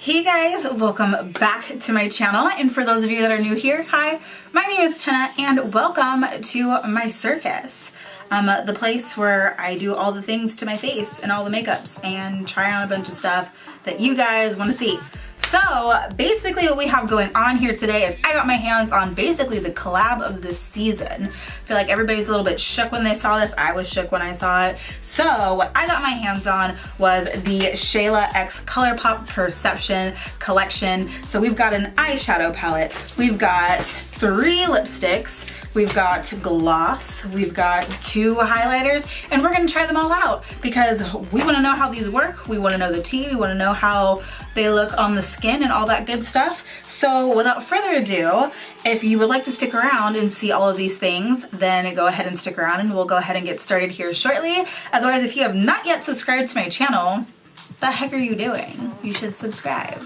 Hey guys, welcome back to my channel, and for those of you that are new here, hi, my name is Tina and welcome to my circus. The place where I do all the things to my face and all the makeups and try on a bunch of stuff that you guys want to see. So basically what we have going on here today is I got my hands on basically the collab of this season. I feel like everybody's a little bit shook when they saw this. I was shook when I saw it. So what I got my hands on was the Shayla X Colourpop Perception collection. So we've got an eyeshadow palette, we've got 3 lipsticks, we've got gloss, we've got 2 highlighters, and we're gonna try them all out because we wanna know how these work, we wanna know the tea, we wanna know how they look on the skin and all that good stuff. So without further ado, if you would like to stick around and see all of these things, then go ahead and stick around and we'll go ahead and get started here shortly. Otherwise, if you have not yet subscribed to my channel, what the heck are you doing? You should subscribe.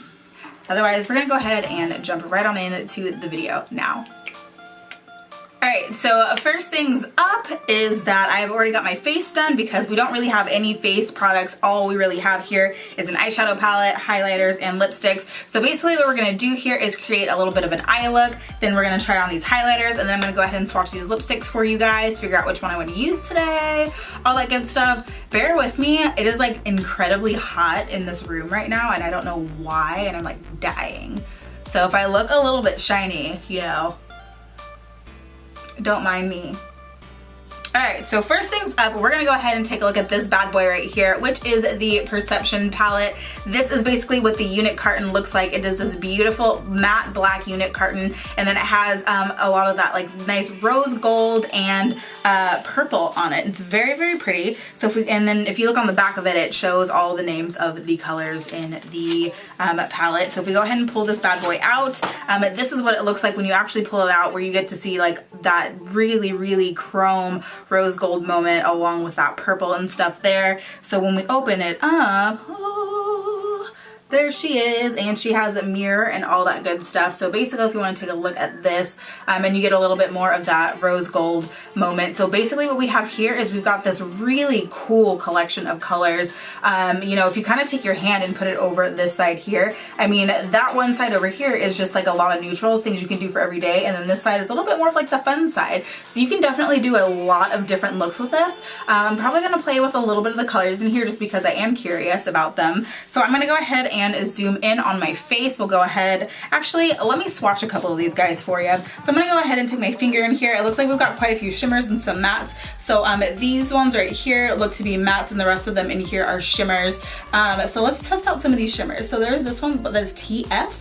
Otherwise, we're gonna go ahead and jump right on into the video now. Alright, so first things up is that I've already got my face done because we don't really have any face products. All we really have here is an eyeshadow palette, highlighters, and lipsticks. So basically what we're going to do here is create a little bit of an eye look, then we're going to try on these highlighters, and then I'm going to go ahead and swatch these lipsticks for you guys, figure out which one I want to use today, all that good stuff. Bear with me, it is like incredibly hot in this room right now and I don't know why, and I'm like dying. So if I look a little bit shiny, you know, don't mind me. Alright, so first things up, we're gonna go ahead and take a look at this bad boy right here, which is the Perception palette. This is basically what the unit carton looks like. It is this beautiful matte black unit carton, and then it has a lot of that like nice rose gold and purple on it. It's very, very pretty. So if you look on the back of it, it shows all the names of the colors in the palette. So if we go ahead and pull this bad boy out, this is what it looks like when you actually pull it out, where you get to see like that really, really chrome rose gold moment along with that purple and stuff there. So when we open it up, oh, there she is, and she has a mirror and all that good stuff. So basically if you want to take a look at this, and you get a little bit more of that rose gold moment. So basically what we have here is we've got this really cool collection of colors. You know, if you kind of take your hand and put it over this side here, I mean, that one side over here is just like a lot of neutrals, things you can do for every day, and then this side is a little bit more of like the fun side. So you can definitely do a lot of different looks with this. I'm probably going to play with a little bit of the colors in here just because I am curious about them. So I'm going to go ahead and zoom in on my face. We'll go ahead, actually let me swatch a couple of these guys for you. So I'm going to go ahead and take my finger in here. It looks like we've got quite a few shimmers and some mattes. So these ones right here look to be mattes, and the rest of them in here are shimmers. So let's test out some of these shimmers. So there's this one that is TF.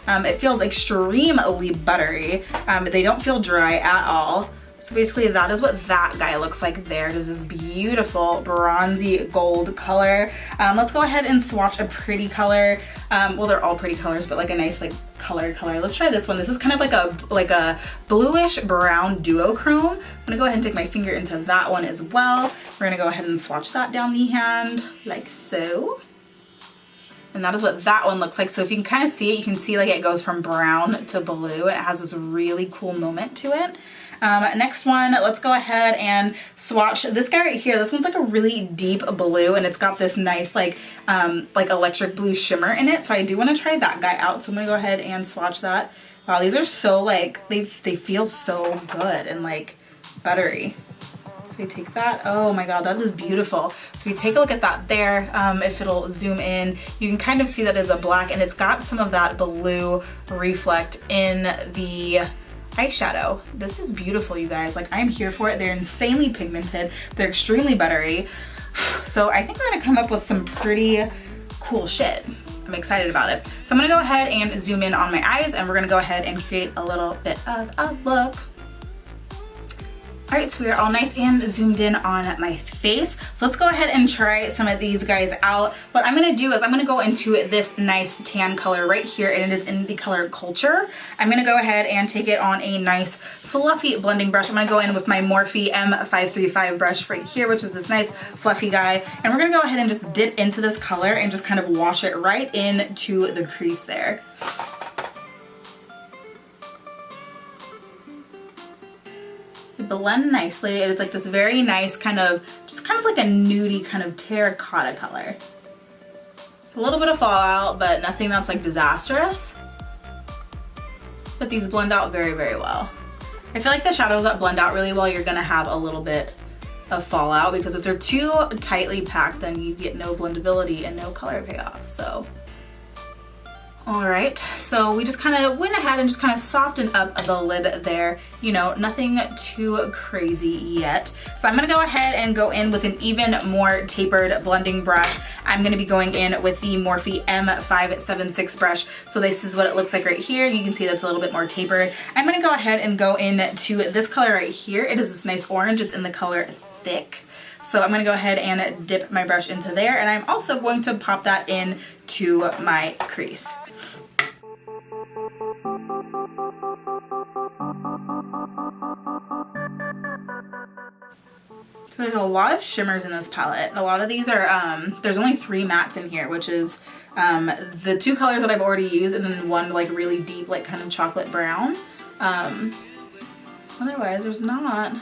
It feels extremely buttery. They don't feel dry at all. So basically that is what that guy looks like there. It is this beautiful bronzy gold color. Let's go ahead and swatch a pretty color. Well, they're all pretty colors, but like a nice like color. Let's try this one. This is kind of like a bluish brown duochrome. I'm gonna go ahead and take my finger into that one as well. We're gonna go ahead and swatch that down the hand like so. And that is what that one looks like. So if you can kind of see it, you can see like it goes from brown to blue. It has this really cool moment to it. Next one, let's go ahead and swatch this guy right here. This one's like a really deep blue, and it's got this nice like electric blue shimmer in it. So I do want to try that guy out. So I'm gonna go ahead and swatch that. Wow, these are so like, they feel so good and like buttery. So we take that, oh my god, that is beautiful. So we take a look at that there. If it'll zoom in, you can kind of see that as a black, and it's got some of that blue reflect in the eyeshadow. This is beautiful, you guys. Like, I'm here for it. They're insanely pigmented. They're extremely buttery. So I think we're gonna come up with some pretty cool shit. I'm excited about it. So I'm gonna go ahead and zoom in on my eyes, and we're gonna go ahead and create a little bit of a look. Alright, so we are all nice and zoomed in on my face. So let's go ahead and try some of these guys out. What I'm going to do is I'm going to go into this nice tan color right here, and it is in the color Culture. I'm going to go ahead and take it on a nice fluffy blending brush. I'm going to go in with my Morphe M535 brush right here, which is this nice fluffy guy. And we're going to go ahead and just dip into this color and just kind of wash it right into the crease there. Blend nicely. It is like this very nice kind of, just kind of like a nudie kind of terracotta color. A little bit of fallout, but nothing that's like disastrous. But these blend out very, very well. I feel like the shadows that blend out really well, you're gonna have a little bit of fallout, because if they're too tightly packed, then you get no blendability and no color payoff. So, all right, so we just kind of went ahead and just kind of softened up the lid there. You know, nothing too crazy yet. So I'm gonna go ahead and go in with an even more tapered blending brush. I'm gonna be going in with the Morphe M576 brush. So this is what it looks like right here. You can see that's a little bit more tapered. I'm gonna go ahead and go into this color right here. It is this nice orange. It's in the color Thick. So I'm gonna go ahead and dip my brush into there, and I'm also going to pop that in to my crease. So there's a lot of shimmers in this palette. A lot of these are, there's only 3 mattes in here, which is the 2 colors that I've already used, and then one like really deep, like kind of chocolate brown. Otherwise, there's not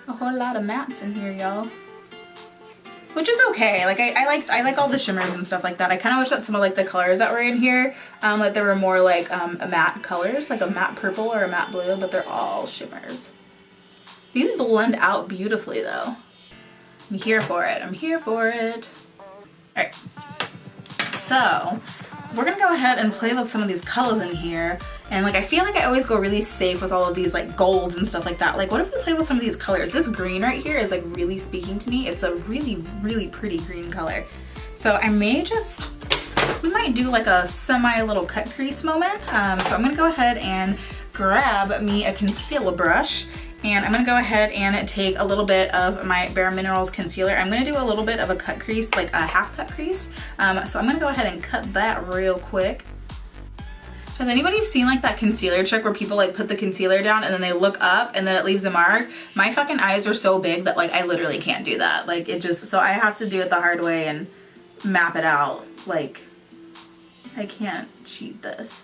a whole lot of mattes in here, y'all. Which is okay. Like I like all the shimmers and stuff like that. I kind of wish that some of like the colors that were in here, like there were more like matte colors, like a matte purple or a matte blue, but they're all shimmers. These blend out beautifully though. I'm here for it. I'm here for it. All right. So we're gonna go ahead and play with some of these colors in here. And like I feel like I always go really safe with all of these like golds and stuff like that. Like what if we play with some of these colors? This green right here is like really speaking to me. It's a really, really pretty green color. So I may just, we might do like a semi little cut crease moment. So I'm gonna go ahead and grab me a concealer brush, and I'm gonna go ahead and take a little bit of my Bare Minerals concealer. I'm gonna do a little bit of a cut crease, like a half cut crease. So I'm gonna go ahead and cut that real quick. Has anybody seen like that concealer trick where people like put the concealer down and then they look up and then it leaves a mark? My fucking eyes are so big that like I literally can't do that. Like it just, so I have to do it the hard way and map it out. Like I can't cheat this.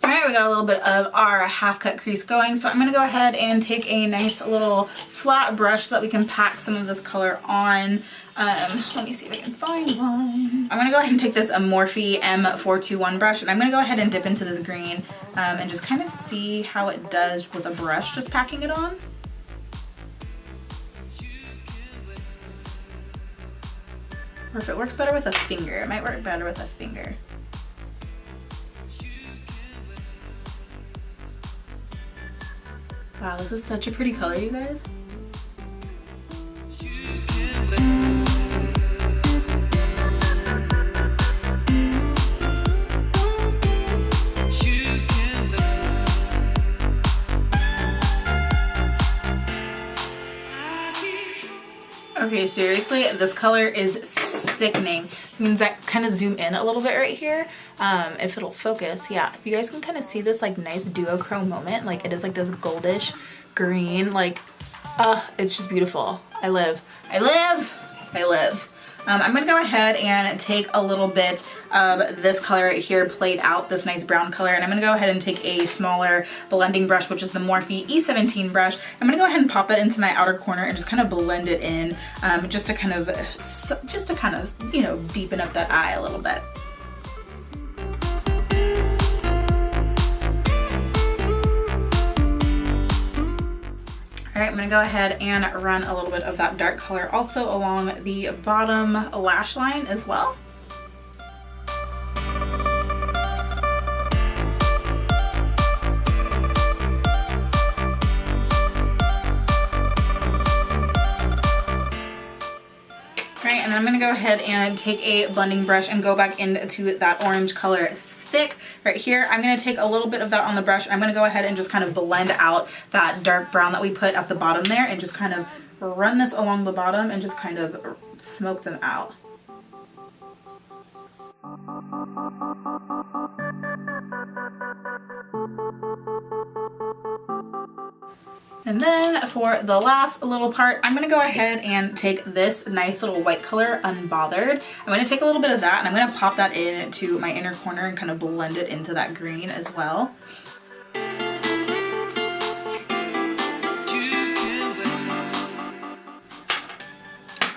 All right, we got a little bit of our half cut crease going. So I'm gonna go ahead and take a nice little flat brush so that we can pack some of this color on. Let me see if I can find one. I'm gonna go ahead and take this Morphe M421 brush, and I'm gonna go ahead and dip into this green and just kind of see how it does with a brush, just packing it on. Or if it works better with a finger, it might work better with a finger. Wow, this is such a pretty color, you guys. Okay, seriously, this color is sickening. You can kind of zoom in a little bit right here, if it'll focus. Yeah, if you guys can kind of see this like nice duochrome moment, like it is like this goldish green, like, it's just beautiful. I live. I'm gonna go ahead and take a little bit of this color right here, played out, this nice brown color, and I'm gonna go ahead and take a smaller blending brush, which is the Morphe E17 brush. I'm gonna go ahead and pop that into my outer corner and just kind of blend it in, just to kind of, you know, deepen up that eye a little bit. All right, I'm gonna go ahead and run a little bit of that dark color also along the bottom lash line as well. Right, and then I'm gonna go ahead and take a blending brush and go back into that orange color Thick right here. I'm gonna take a little bit of that on the brush. I'm gonna go ahead and just kind of blend out that dark brown that we put at the bottom there and just kind of run this along the bottom and just kind of smoke them out. And then for the last little part, I'm gonna go ahead and take this nice little white color, Unbothered. I'm gonna take a little bit of that and I'm gonna pop that into my inner corner and kind of blend it into that green as well.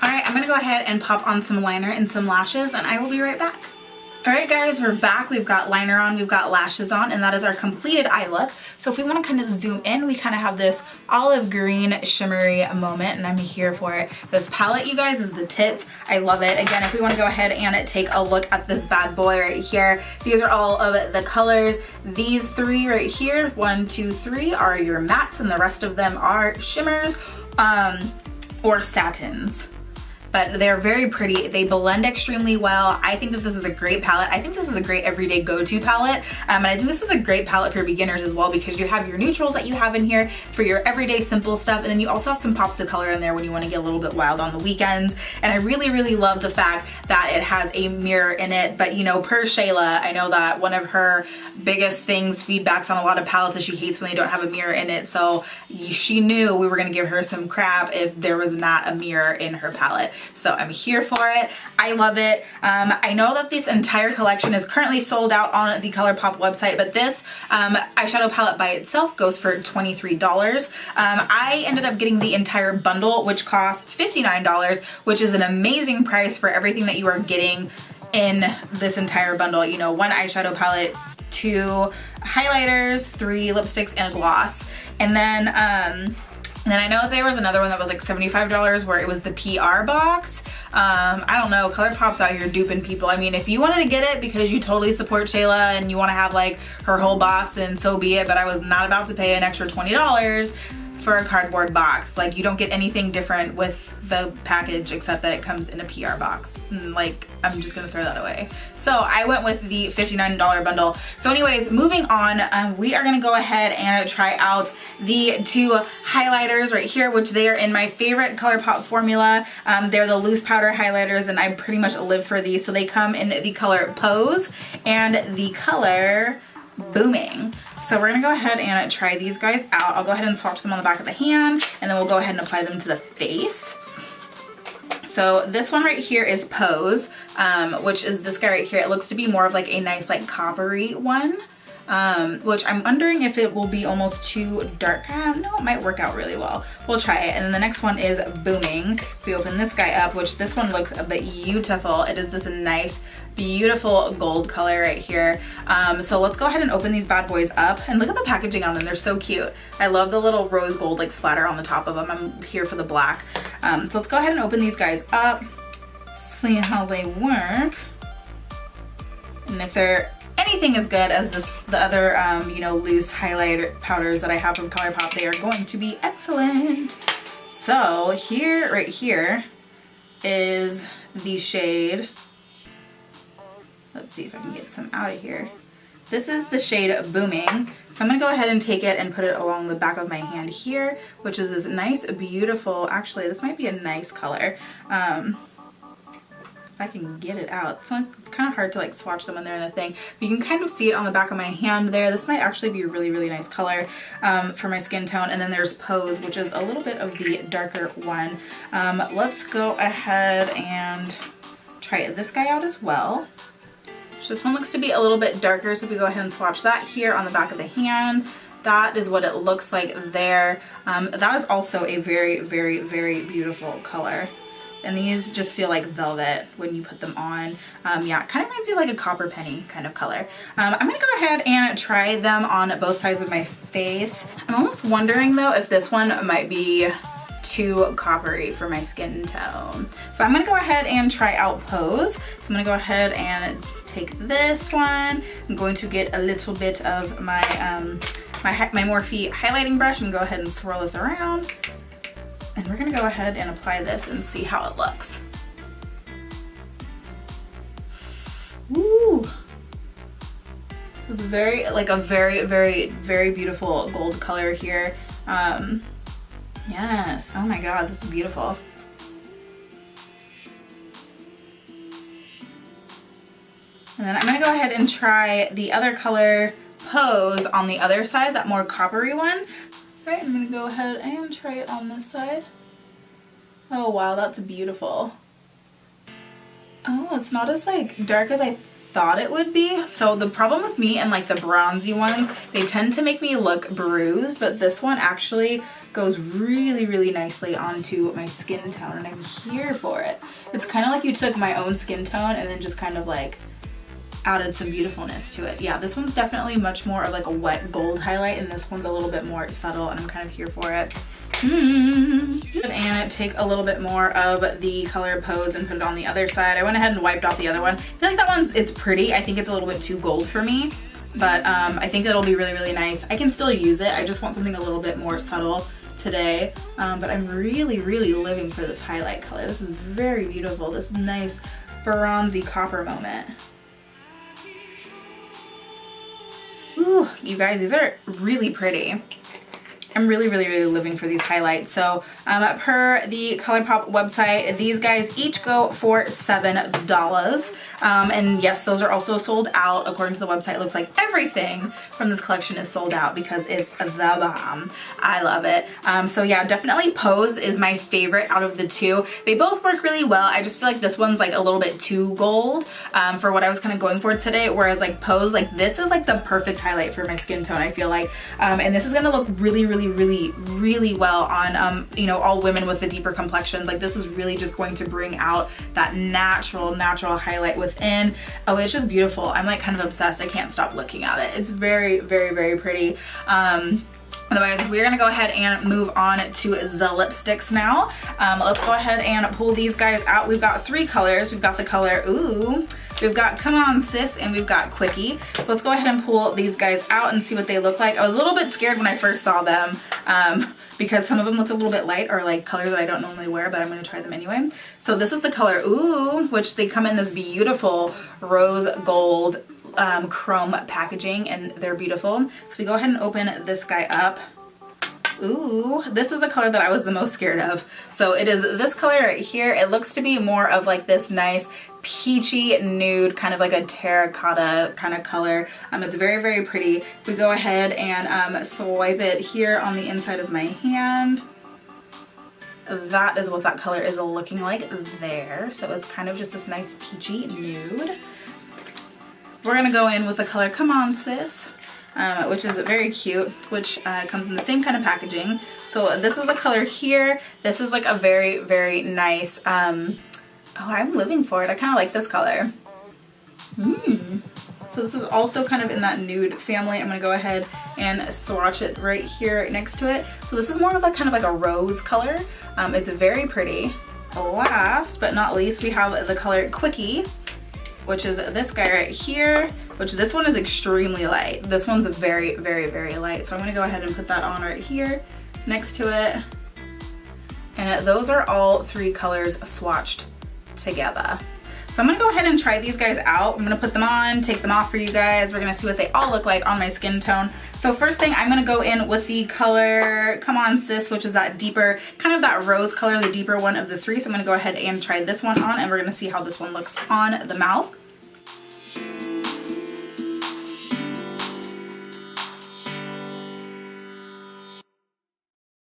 All right, I'm gonna go go ahead and pop on some liner and some lashes, and I will be right back. Alright guys, we're back. We've got liner on, we've got lashes on, and that is our completed eye look. So if we want to kind of zoom in, we kind of have this olive green shimmery moment, and I'm here for it. This palette, you guys, is the tits. I love it. Again, if we want to go ahead and take a look at this bad boy right here, these are all of the colors. These three right here, 1, 2, 3, are your mattes, and the rest of them are shimmers or satins. But they're very pretty. They blend extremely well. I think that this is a great palette. I think this is a great everyday go-to palette. And I think this is a great palette for beginners as well, because you have your neutrals that you have in here for your everyday simple stuff. And then you also have some pops of color in there when you want to get a little bit wild on the weekends. And I really, really love the fact that it has a mirror in it. But you know, per Shayla, I know that one of her biggest things, feedbacks on a lot of palettes, is she hates when they don't have a mirror in it. So she knew we were gonna give her some crap if there was not a mirror in her palette. So I'm here for it. I love it. I know that this entire collection is currently sold out on the Colourpop website, but this eyeshadow palette by itself goes for $23. I ended up getting the entire bundle, which costs $59, which is an amazing price for everything that you are getting in this entire bundle. You know, 1 eyeshadow palette, 2 highlighters, 3 lipsticks, and a gloss. And then I know there was another one that was like $75 where it was the PR box. I don't know, Colourpop's out here duping people. I mean, if you wanted to get it because you totally support Shayla and you want to have like her whole box, then so be it, but I was not about to pay an extra $20 for a cardboard box. Like, you don't get anything different with the package except that it comes in a PR box. And like, I'm just gonna throw that away. So I went with the $59 bundle. So anyways, moving on, we are gonna go ahead and try out the 2 highlighters right here, which they are in my favorite Colourpop formula. They're the loose powder highlighters, and I pretty much live for these. So they come in the color Pose and the color Boomin. So we're gonna go ahead and try these guys out. I'll go ahead and swatch them on the back of the hand, and then we'll go ahead and apply them to the face. So this one right here is Pose, which is this guy right here. It looks to be more of like a nice like coppery one, which I'm wondering if it will be almost too dark. No, it might work out really well. We'll try it. And then the next one is Boomin. If we open this guy up, which this one looks beautiful. It is this nice, beautiful gold color right here. So let's go ahead and open these bad boys up, and look at the packaging on them. They're so cute. I love the little rose gold like splatter on the top of them. I'm here for the black. So let's go ahead and open these guys up, see how they work, and if they're anything as good as the other you know, loose highlighter powders that I have from Colourpop, they are going to be excellent. So here, right here, is the shade. Let's see if I can get some out of here. This is the shade Boomin. So I'm gonna go ahead and take it and put it along the back of my hand here, which is this nice, beautiful, actually this might be a nice color. If I can get it out. So it's kind of hard to like swatch them when they're in the thing. But you can kind of see it on the back of my hand there. This might actually be a really, really nice color for my skin tone. And then there's Pose, which is a little bit of the darker one. Let's go ahead and try this guy out as well. This one looks to be a little bit darker, so if we go ahead and swatch that here on the back of the hand, that is what it looks like there. That is also a very, very, very beautiful color. And these just feel like velvet when you put them on. Yeah, it kind of reminds me of like a copper penny kind of color. I'm gonna go ahead and try them on both sides of my face. I'm almost wondering though if this one might be too coppery for my skin tone. So I'm gonna go ahead and try out Pose. So I'm gonna go ahead and take this one. I'm going to get a little bit of my my Morphe highlighting brush and go ahead and swirl this around. And we're gonna go ahead and apply this and see how it looks. Woo! So it's very, like a very, very, very beautiful gold color here. Yes, oh my God, this is beautiful. And then I'm gonna go ahead and try the other color Pose on the other side, that more coppery one. All right, I'm gonna go ahead and try it on this side. Oh wow, that's beautiful. Oh, it's not as like dark as I thought it would be. So the problem with me and like the bronzy ones, they tend to make me look bruised, but this one actually goes really, really nicely onto my skin tone, and I'm here for it. It's kind of like you took my own skin tone and then just kind of like added some beautifulness to it. Yeah, this one's definitely much more of like a wet gold highlight, and this one's a little bit more subtle, and I'm kind of here for it. And take a little bit more of the color Pose and put it on the other side. I went ahead and wiped off the other one. I feel like that one's, it's pretty. I think it's a little bit too gold for me, but I think it'll be really, really nice. I can still use it. I just want something a little bit more subtle today, but I'm really, really living for this highlight color. This is very beautiful. This nice bronzy copper moment. Ooh, you guys, these are really pretty. I'm really, really, really living for these highlights. So per the Colourpop website, these guys each go for $7. And yes, those are also sold out. According to the website, it looks like everything from this collection is sold out because it's the bomb. I love it. So yeah, definitely Pose is my favorite out of the two. They both work really well. I just feel like this one's like a little bit too gold for what I was kind of going for today. Whereas like Pose, like this is like the perfect highlight for my skin tone, I feel like. And this is gonna look really, really, really well on you know, all women with the deeper complexions. Like this is really just going to bring out that natural highlight within. Oh, it's just beautiful. I'm like kind of obsessed. I can't stop looking at it. It's very, very, very pretty. Otherwise, we're gonna go ahead and move on to the lipsticks now. Let's go ahead and pull these guys out. We've got 3 colors. We've got the color Ooh, we've got Come On Sis, and we've got Quickie. So let's go ahead and pull these guys out and see what they look like. I was a little bit scared when I first saw them because some of them looked a little bit light, or like colors that I don't normally wear, but I'm gonna try them anyway. So this is the color Ooh, which they come in this beautiful rose gold chrome packaging, and they're beautiful. So we go ahead and open this guy up. Ooh, this is the color that I was the most scared of. So it is this color right here. It looks to be more of like this nice peachy nude, kind of like a terracotta kind of color. It's very, very pretty. If we go ahead and swipe it here on the inside of my hand, that is what that color is looking like there. So it's kind of just this nice peachy nude. We're gonna go in with the color Come On Sis, which is very cute, which comes in the same kind of packaging. So this is the color here. This is like a very, very nice, oh, I'm living for it. I kind of like this color. So this is also kind of in that nude family. I'm gonna go ahead and swatch it right here next to it. So this is more of like kind of like a rose color. It's very pretty. Last but not least, we have the color Quickie, which is this guy right here, which this one is extremely light. This one's very, very, very light. So I'm gonna go ahead and put that on right here next to it. And those are all 3 colors swatched together. So I'm gonna go ahead and try these guys out. I'm gonna put them on, take them off for you guys. We're gonna see what they all look like on my skin tone. So first thing, I'm gonna go in with the color Come On Sis, which is that deeper, kind of that rose color, the deeper one of the 3. So I'm gonna go ahead and try this one on, and we're gonna see how this one looks on the mouth.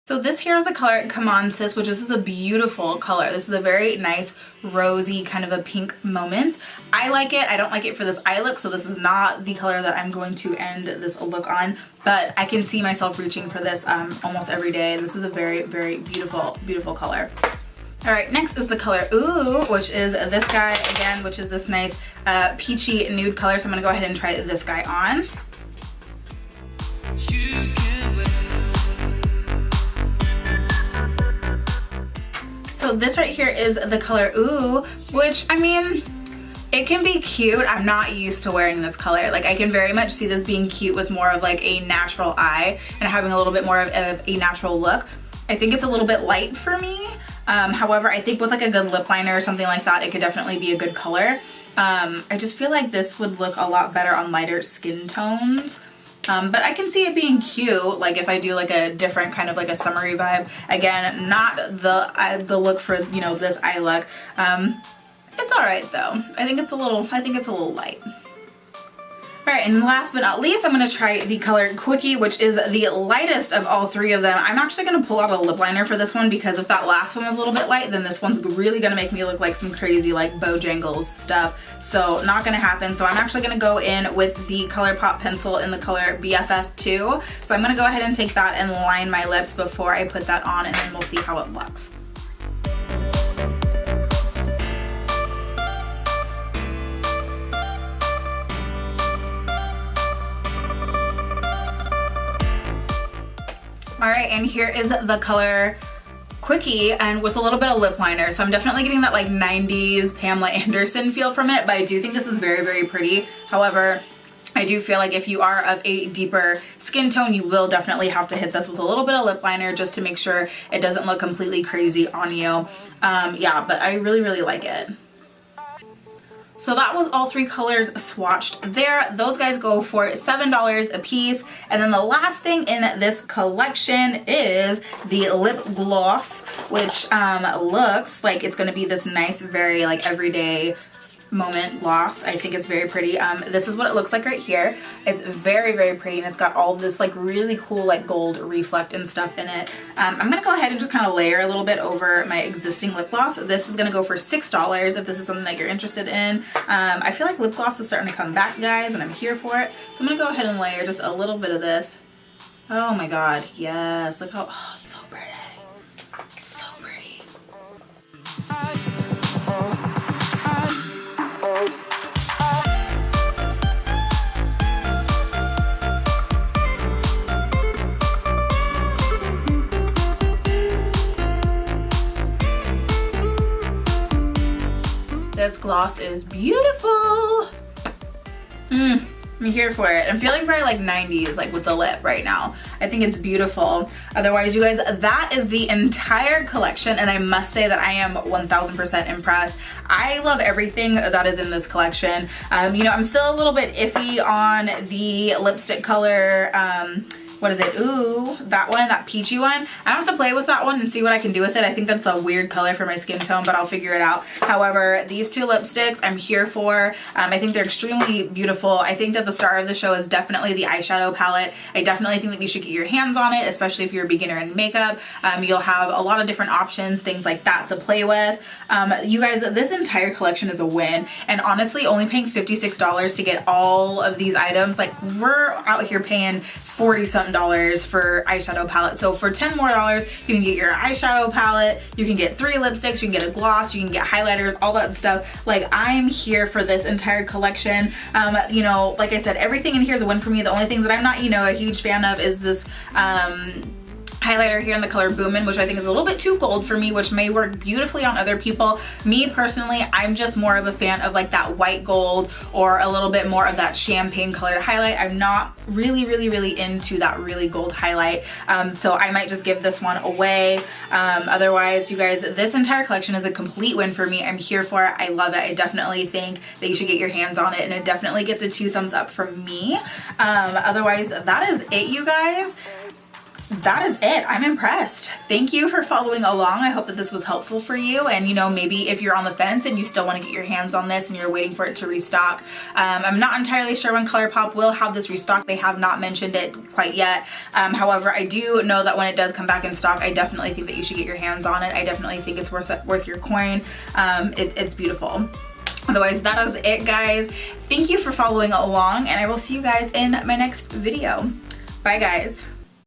So this here is the color Come On Sis, which is a beautiful color. This is a very nice rosy kind of a pink moment. I like it. I don't like it for this eye look, so this is not the color that I'm going to end this look on, but I can see myself reaching for this almost every day. This is a very, very beautiful, beautiful color. All right, next is the color Ooh, which is this guy again, which is this nice peachy nude color. So I'm gonna go ahead and try this guy on. So this right here is the color Ooh, which, I mean, it can be cute. I'm not used to wearing this color. Like, I can very much see this being cute with more of like a natural eye and having a little bit more of a natural look. I think it's a little bit light for me. However, I think with like a good lip liner or something like that, it could definitely be a good color. I just feel like this would look a lot better on lighter skin tones. But I can see it being cute, like if I do like a different kind of like a summery vibe. Again, not the look for, you know, this eye look. It's all right though. I think it's a little light. Alright, and last but not least, I'm going to try the color Quickie, which is the lightest of all three of them. I'm actually going to pull out a lip liner for this one because if that last one was a little bit light, then this one's really going to make me look like some crazy like Bojangles stuff. So not going to happen. So I'm actually going to go in with the Colourpop pencil in the color BFF2. So I'm going to go ahead and take that and line my lips before I put that on, and then we'll see how it looks. All right, and here is the color Quickie, and with a little bit of lip liner. So I'm definitely getting that like 90s Pamela Anderson feel from it, but I do think this is very, very pretty. However, I do feel like if you are of a deeper skin tone, you will definitely have to hit this with a little bit of lip liner just to make sure it doesn't look completely crazy on you. Yeah, but I really, really like it. So that was all three colors swatched there. Those guys go for $7 a piece. And then the last thing in this collection is the lip gloss, which looks like it's gonna be this nice, very like everyday moment gloss. I think it's very pretty. This is what it looks like right here. It's very, very pretty, and it's got all this like really cool like gold reflect and stuff in it. I'm gonna go ahead and just kind of layer a little bit over my existing lip gloss. This is gonna go for $6 if this is something that you're interested in. I feel like lip gloss is starting to come back, guys, and I'm here for it. So I'm gonna go ahead and layer just a little bit of this. Oh my god, yes, look how, oh, so pretty. It's so pretty. This gloss is beautiful. I'm here for it. I'm feeling very like 90s, like with the lip right now. I think it's beautiful. Otherwise, you guys, that is the entire collection, and I must say that I am 1000% impressed. I love everything that is in this collection. You know, I'm still a little bit iffy on the lipstick color, what is it? Ooh, that one, that peachy one. I have to play with that one and see what I can do with it. I think that's a weird color for my skin tone, but I'll figure it out. However, these two lipsticks I'm here for. I think they're extremely beautiful. I think that the star of the show is definitely the eyeshadow palette. I definitely think that you should get your hands on it, especially if you're a beginner in makeup. You'll have a lot of different options, things like that to play with. You guys, this entire collection is a win. And honestly, only paying $56 to get all of these items, like we're out here paying $40-something for eyeshadow palette. So for $10 more, you can get your eyeshadow palette, you can get 3 lipsticks, you can get a gloss, you can get highlighters, all that stuff. Like, I'm here for this entire collection. You know, like I said, everything in here is a win for me. The only things that I'm not, you know, a huge fan of is this highlighter here in the color Boomin, which I think is a little bit too gold for me, which may work beautifully on other people. Me personally, I'm just more of a fan of like that white gold or a little bit more of that champagne colored highlight. I'm not really into that really gold highlight. So I might just give this one away. Otherwise, you guys, this entire collection is a complete win for me. I'm here for it. I love it. I definitely think that you should get your hands on it, and it definitely gets a 2 thumbs up from me. Otherwise, that is it, you guys. That is it. I'm impressed. Thank you for following along. I hope that this was helpful for you. And you know, maybe if you're on the fence and you still want to get your hands on this and you're waiting for it to restock, I'm not entirely sure when Colourpop will have this restock. They have not mentioned it quite yet. However, I do know that when it does come back in stock, I definitely think that you should get your hands on it. I definitely think it's worth your coin. It's beautiful. Otherwise, that is it, guys. Thank you for following along, and I will see you guys in my next video. Bye, guys.